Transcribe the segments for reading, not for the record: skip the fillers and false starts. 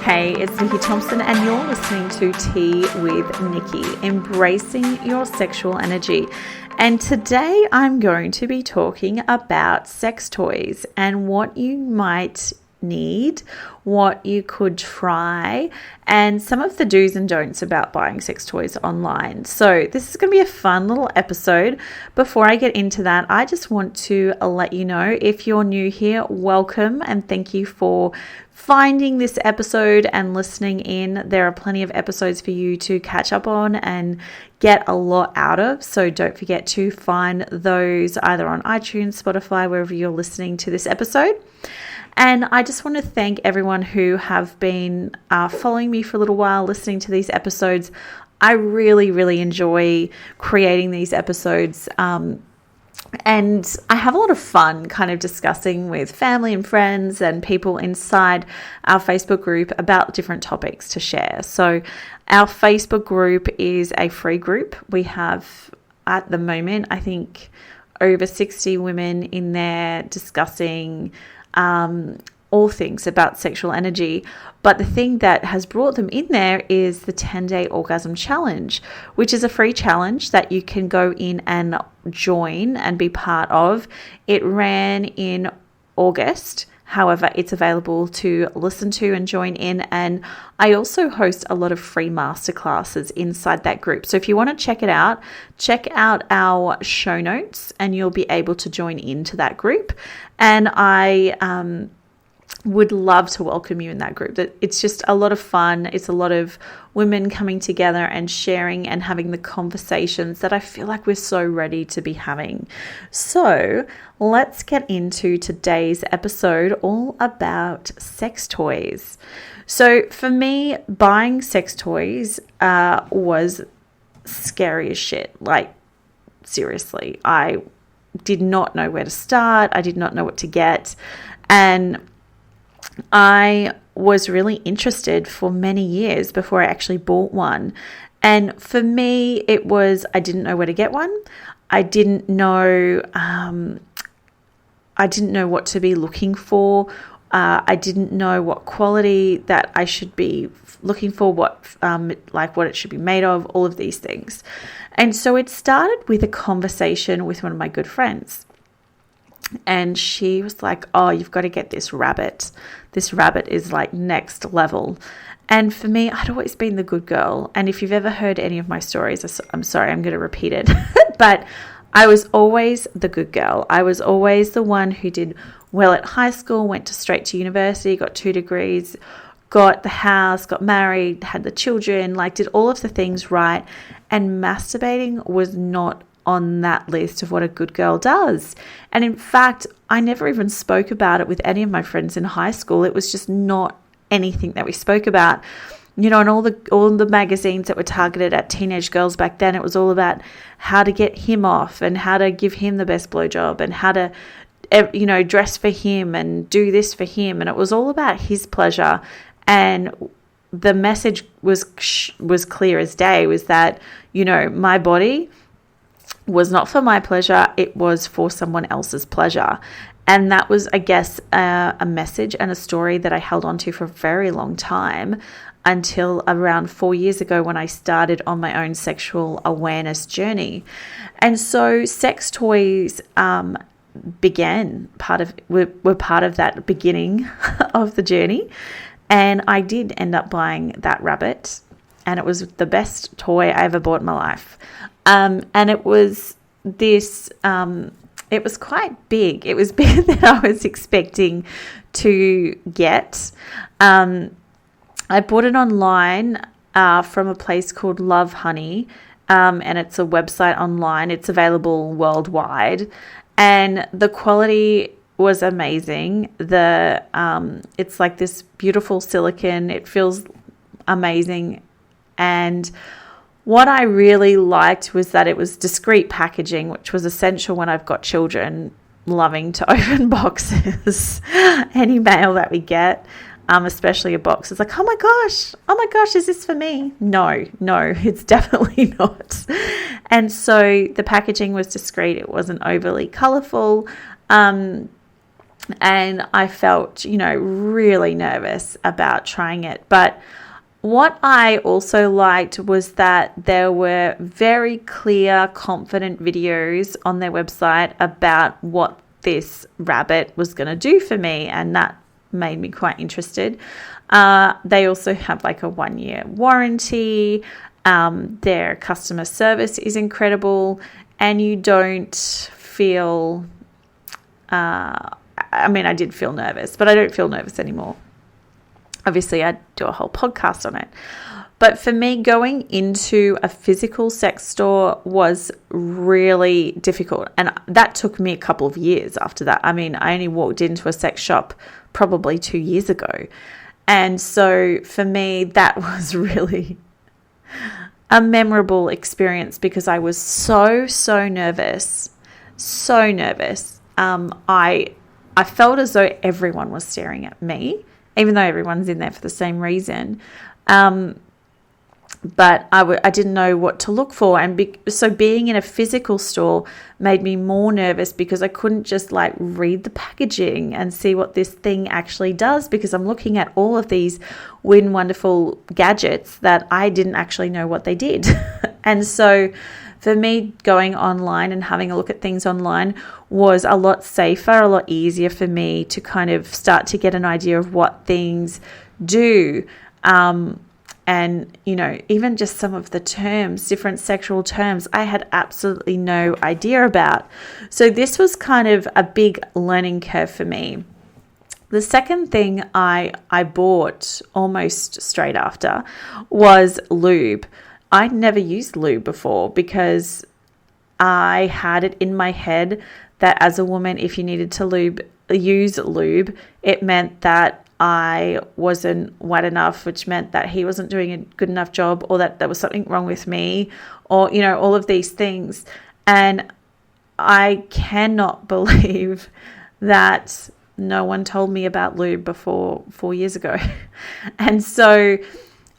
Hey, it's Nikki Thompson and you're listening to Tea with Nikki, embracing your sexual energy. And today I'm going to be talking about sex toys and what you might need, what you could try, and some of the do's and don'ts about buying sex toys online. So this is going to be a fun little episode. Before I get into that, I just want to let you know, if you're new here, welcome and thank you for finding this episode and listening in. There are plenty of episodes for you to catch up on and get a lot out of. So don't forget to find those either on iTunes, Spotify, wherever you're listening to this episode. And I just want to thank everyone who have been following me for a little while, listening to these episodes. I really enjoy creating these episodes. And I have a lot of fun kind of discussing with family and friends and people inside our Facebook group about different topics to share. So our Facebook group is a free group. We have at the moment, I think, over 60 women in there discussing all things about sexual energy. But the thing that has brought them in there is the 10-day orgasm challenge, which is a free challenge that you can go in and join and be part of. It ran in August. However, it's available to listen to and join in. And I also host a lot of free masterclasses inside that group. So if you want to check out our show notes and you'll be able to join into that group. And I would love to welcome you in that group. It's just a lot of fun. It's a lot of women coming together and sharing and having the conversations that I feel like we're so ready to be having. So let's get into today's episode, all about sex toys. So for me, buying sex toys was scary as shit. Like, seriously, I did not know where to start. I did not know what to get. And I was really interested for many years before I actually bought one. And for me, it was, I didn't know where to get one. I didn't know what to be looking for. I didn't know what quality that I should be looking for, what it should be made of, all of these things. And so it started with a conversation with one of my good friends. And she was like, oh, you've got to get this rabbit. This rabbit is like next level. And for me, I'd always been the good girl. And if you've ever heard any of my stories, I'm sorry, I'm going to repeat it. But I was always the good girl. I was always the one who did well at high school, went straight to university, got 2 degrees, got the house, got married, had the children, did all of the things right. And masturbating was not on that list of what a good girl does. And in fact, I never even spoke about it with any of my friends in high school. It was just not anything that we spoke about. You know, and all the magazines that were targeted at teenage girls back then, it was all about how to get him off and how to give him the best blowjob and how to, dress for him and do this for him. And it was all about his pleasure. And the message was clear as day, was that, my body was not for my pleasure, it was for someone else's pleasure. And that was, I guess, a message and a story that I held on to for a very long time, until around 4 years ago when I started on my own sexual awareness journey. And so sex toys were part of that beginning of the journey. And I did end up buying that rabbit, and it was the best toy I ever bought in my life. And it was this, it was quite big. It was bigger than I was expecting to get. I bought it online from a place called Lovehoney, and it's a website online. It's available worldwide, and the quality was amazing. It's like this beautiful silicone. It feels amazing. And what I really liked was that it was discreet packaging, which was essential when I've got children loving to open boxes. Any mail that we get, especially a box, it's like, oh my gosh, is this for me? No, it's definitely not. And so the packaging was discreet. It wasn't overly colorful. And I felt, really nervous about trying it. But what I also liked was that there were very clear, confident videos on their website about what this rabbit was going to do for me, and that made me quite interested. They also have like a 1-year warranty. Their customer service is incredible, and you don't feel... I did feel nervous, but I don't feel nervous anymore. Obviously, I'd do a whole podcast on it. But for me, going into a physical sex store was really difficult. And that took me a couple of years after that. I only walked into a sex shop probably 2 years ago. And so for me, that was really a memorable experience because I was so nervous. So nervous. I felt as though everyone was staring at me, even though everyone's in there for the same reason. But I didn't know what to look for. And so being in a physical store made me more nervous because I couldn't just like read the packaging and see what this thing actually does, because I'm looking at all of these weird and wonderful gadgets that I didn't actually know what they did. And so for me, going online and having a look at things online was a lot safer, a lot easier for me to kind of start to get an idea of what things do. And, even just some of the terms, different sexual terms, I had absolutely no idea about. So this was kind of a big learning curve for me. The second thing I bought almost straight after was lube. I'd never used lube before because I had it in my head that as a woman, if you needed to use lube, it meant that I wasn't wet enough, which meant that he wasn't doing a good enough job, or that there was something wrong with me, or, all of these things. And I cannot believe that no one told me about lube before 4 years ago. And so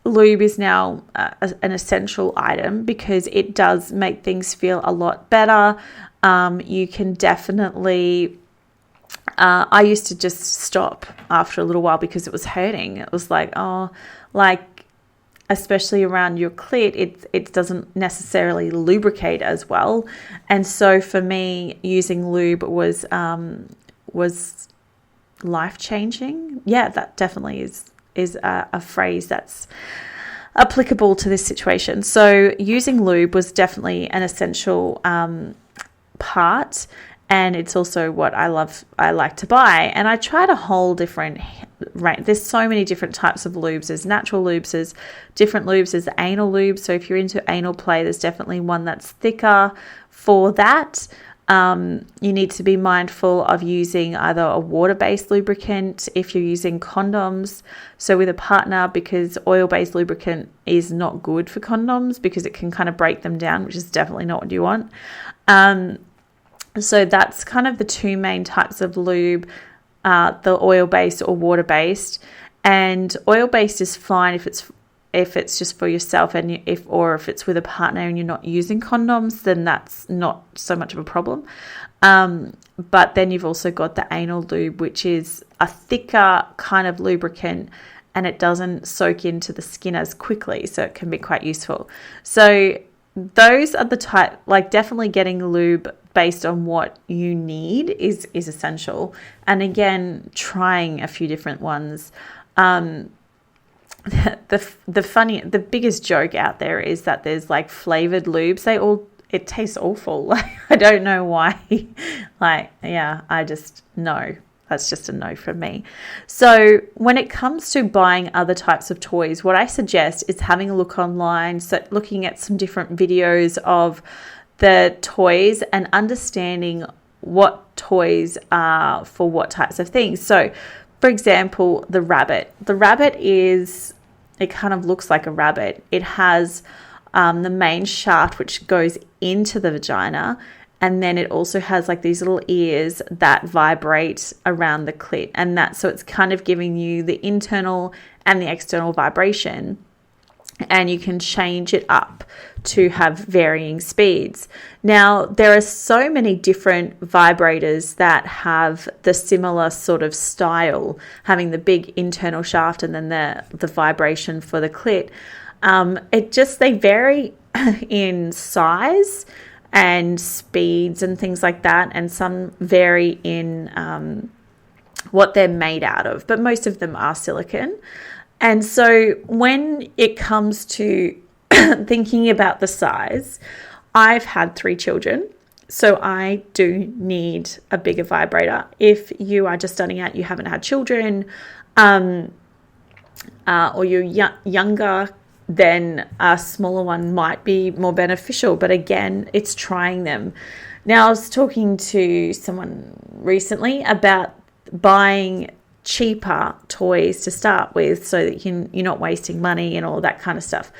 lube is now an essential item because it does make things feel a lot better. You can definitely... I used to just stop after a little while because it was hurting. It was like, especially around your clit, it doesn't necessarily lubricate as well. And so for me, using lube was life-changing. Yeah, that definitely is a phrase that's applicable to this situation. So using lube was definitely an essential part. And it's also what I like to buy. And I tried a whole different range. There's so many different types of lubes. There's natural lubes, there's different lubes, there's anal lube. So if you're into anal play, there's definitely one that's thicker for that. You need to be mindful of using either a water-based lubricant if you're using condoms. So with a partner, because oil-based lubricant is not good for condoms because it can kind of break them down, which is definitely not what you want. So that's kind of the two main types of lube, the oil-based or water-based. And oil-based is fine if it's just for yourself, and if it's with a partner and you're not using condoms, then that's not so much of a problem. But then you've also got the anal lube, which is a thicker kind of lubricant, and it doesn't soak into the skin as quickly, so it can be quite useful. So those are the type, like definitely getting lube based on what you need is essential. And again, trying a few different ones. The biggest joke out there is that there's like flavored lubes. It tastes awful. Like, I don't know why. I just no. That's just a no from me. So when it comes to buying other types of toys, what I suggest is having a look online, so looking at some different videos of the toys and understanding what toys are for what types of things. So, for example, the rabbit. The rabbit it kind of looks like a rabbit. It has the main shaft which goes into the vagina. And then it also has like these little ears that vibrate around the clit. And so it's kind of giving you the internal and the external vibration. and you can change it up to have varying speeds. Now, there are so many different vibrators that have the similar sort of style, having the big internal shaft and then the vibration for the clit. They vary in size and speeds and things like that, and some vary in what they're made out of, but most of them are silicone. And so when it comes to thinking about the size, I've had 3 children, so I do need a bigger vibrator. If you are just starting out, you haven't had children, or you're younger, then a smaller one might be more beneficial. But again, it's trying them. Now, I was talking to someone recently about buying cheaper toys to start with so that you're not wasting money and all that kind of stuff.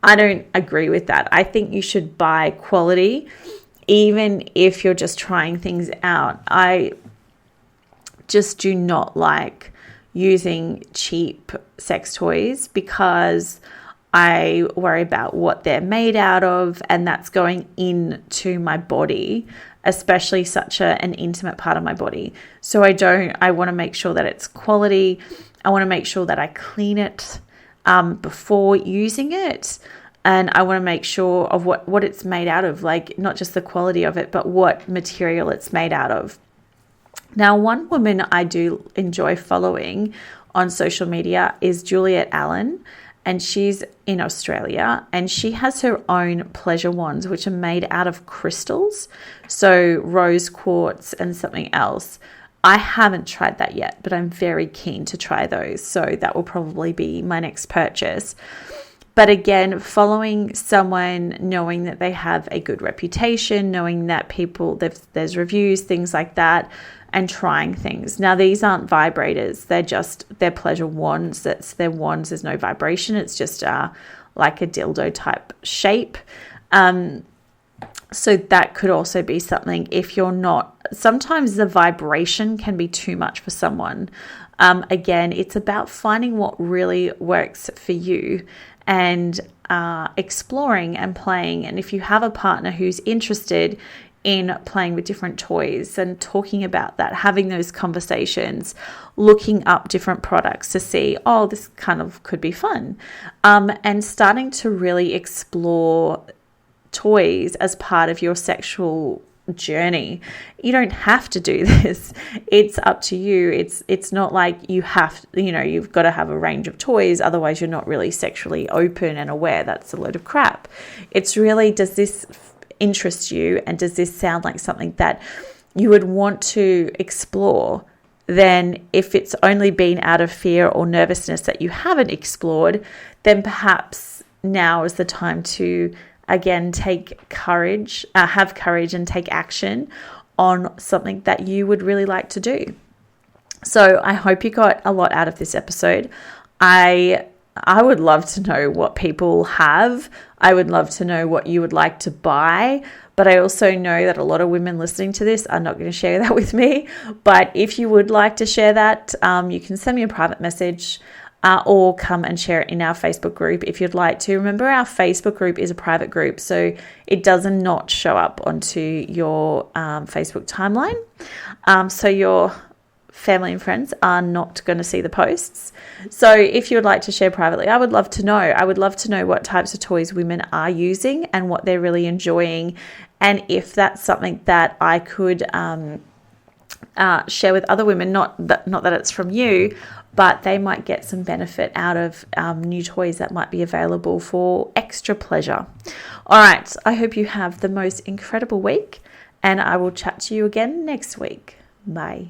I don't agree with that. I think you should buy quality, even if you're just trying things out. I just do not like using cheap sex toys because I worry about what they're made out of, and that's going into my body, especially such an intimate part of my body. So I want to make sure that it's quality. I want to make sure that I clean it before using it. And I want to make sure of what it's made out of, like not just the quality of it, but what material it's made out of. Now, one woman I do enjoy following on social media is Juliet Allen, and she's in Australia, and she has her own pleasure wands, which are made out of crystals, so rose quartz and something else. I haven't tried that yet, but I'm very keen to try those, so that will probably be my next purchase. But again, following someone, knowing that they have a good reputation, knowing that there's reviews, things like that, and trying things. Now, these aren't vibrators. They're pleasure wands. They're wands. There's no vibration. It's just like a dildo type shape. So that could also be something if you're not. Sometimes the vibration can be too much for someone. Again, it's about finding what really works for you and exploring and playing. And if you have a partner who's interested in playing with different toys and talking about that, having those conversations, looking up different products to see, oh, this kind of could be fun, and starting to really explore toys as part of your sexual journey. You don't have to do this. It's up to you. It's not like you've got to have a range of toys, otherwise you're not really sexually open and aware. That's a load of crap. It's really, does this interest you, and does this sound like something that you would want to explore? Then if it's only been out of fear or nervousness that you haven't explored, then perhaps now is the time to again have courage and take action on something that you would really like to do. So I hope you got a lot out of this episode. I would love to know what people have. I would love to know what you would like to buy. But I also know that a lot of women listening to this are not going to share that with me. But if you would like to share that, you can send me a private message or come and share it in our Facebook group if you'd like to. Remember, our Facebook group is a private group, so it does not show up onto your Facebook timeline. So your family and friends are not going to see the posts. So if you would like to share privately, I would love to know. I would love to know what types of toys women are using and what they're really enjoying, and if that's something that I could share with other women. Not that it's from you, but they might get some benefit out of new toys that might be available for extra pleasure. All right, I hope you have the most incredible week, and I will chat to you again next week. Bye.